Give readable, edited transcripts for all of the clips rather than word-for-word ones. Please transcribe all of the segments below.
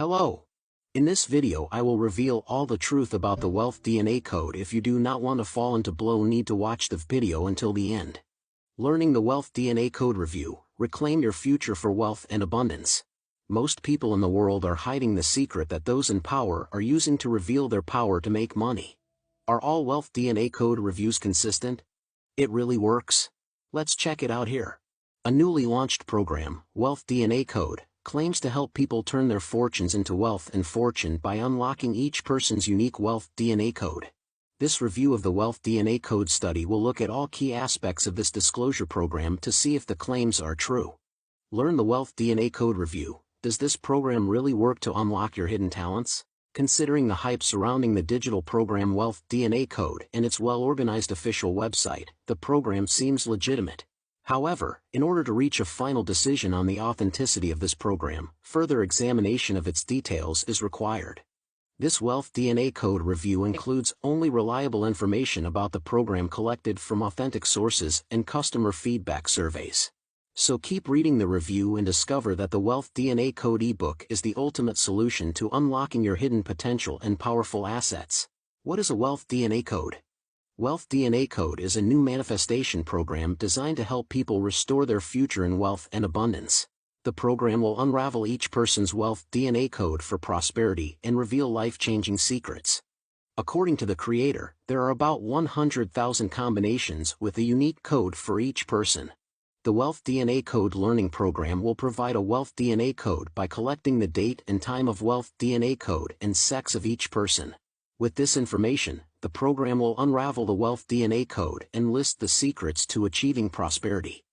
Hello. In this video I will reveal all the truth about the Wealth DNA Code. If you do not want to fall into blow, need to watch the video until the end. Learning the Wealth DNA Code Review, reclaim your future for wealth and abundance. Most people in the world are hiding the secret that those in power are using to reveal their power to make money. Are all Wealth DNA Code reviews consistent? It really works? Let's check it out here. A newly launched program, Wealth DNA Code, claims to help people turn their fortunes into wealth and fortune by unlocking each person's unique Wealth DNA Code. This review of the Wealth DNA Code study will look at all key aspects of this disclosure program to see if the claims are true. Learn the Wealth DNA Code Review. Does this program really work to unlock your hidden talents? Considering the hype surrounding the digital program Wealth DNA Code and its well-organized official website, the program seems legitimate. However, in order to reach a final decision on the authenticity of this program, further examination of its details is required. This Wealth DNA Code review includes only reliable information about the program collected from authentic sources and customer feedback surveys. So keep reading the review and discover that the Wealth DNA Code ebook is the ultimate solution to unlocking your hidden potential and powerful assets. What is a Wealth DNA Code? Wealth DNA Code is a new manifestation program designed to help people restore their future in wealth and abundance. The program will unravel each person's Wealth DNA code for prosperity and reveal life-changing secrets. According to the creator, there are about 100,000 combinations with a unique code for each person. The Wealth DNA Code learning program will provide a Wealth DNA code by collecting the date and time of Wealth DNA code and sex of each person. With this information, the program will unravel the Wealth DNA Code and list the secrets to achieving prosperity.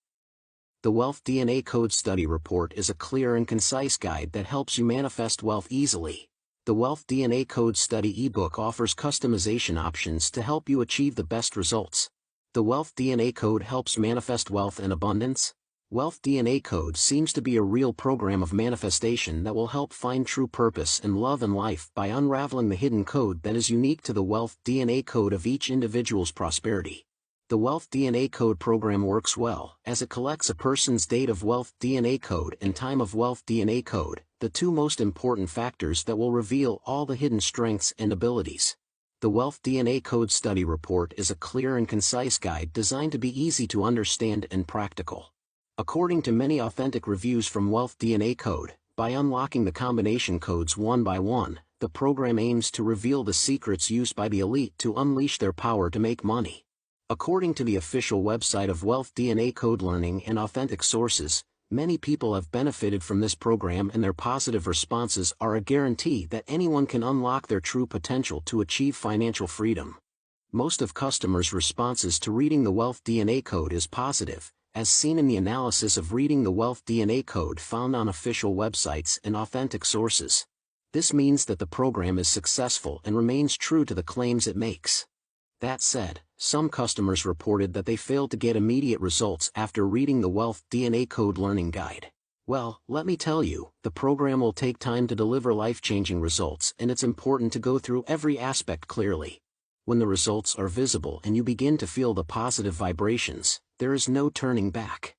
The Wealth DNA Code Study Report is a clear and concise guide that helps you manifest wealth easily. The Wealth DNA Code Study ebook offers customization options to help you achieve the best results. The Wealth DNA Code helps manifest wealth and abundance. Wealth DNA Code seems to be a real program of manifestation that will help find true purpose and love in life by unraveling the hidden code that is unique to the Wealth DNA Code of each individual's prosperity. The Wealth DNA Code program works well, as it collects a person's date of Wealth DNA code and time of Wealth DNA code, the two most important factors that will reveal all the hidden strengths and abilities. The Wealth DNA Code Study Report is a clear and concise guide designed to be easy to understand and practical. According to many authentic reviews from Wealth DNA Code, by unlocking the combination codes one by one, the program aims to reveal the secrets used by the elite to unleash their power to make money. According to the official website of Wealth DNA Code Learning and authentic sources, many people have benefited from this program, and their positive responses are a guarantee that anyone can unlock their true potential to achieve financial freedom. Most of customers' responses to reading the Wealth DNA Code is positive, as seen in the analysis of reading the Wealth DNA Code found on official websites and authentic sources. This means that the program is successful and remains true to the claims it makes. That said, some customers reported that they failed to get immediate results after reading the Wealth DNA Code Learning Guide. Well, let me tell you, the program will take time to deliver life-changing results, and it's important to go through every aspect clearly. When the results are visible and you begin to feel the positive vibrations, there is no turning back.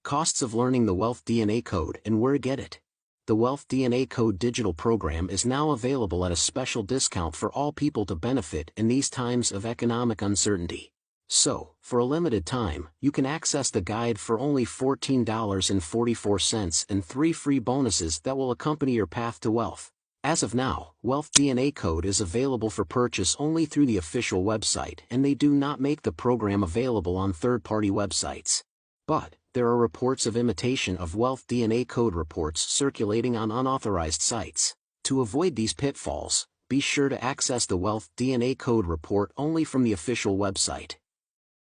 Costs of learning the Wealth DNA Code and where to get it. The Wealth DNA Code digital program is now available at a special discount for all people to benefit in these times of economic uncertainty. So, for a limited time, you can access the guide for only $14.44 and 3 free bonuses that will accompany your path to wealth. As of now, Wealth DNA Code is available for purchase only through the official website, and they do not make the program available on third-party websites. But there are reports of imitation of Wealth DNA Code reports circulating on unauthorized sites. To avoid these pitfalls, be sure to access the Wealth DNA Code report only from the official website.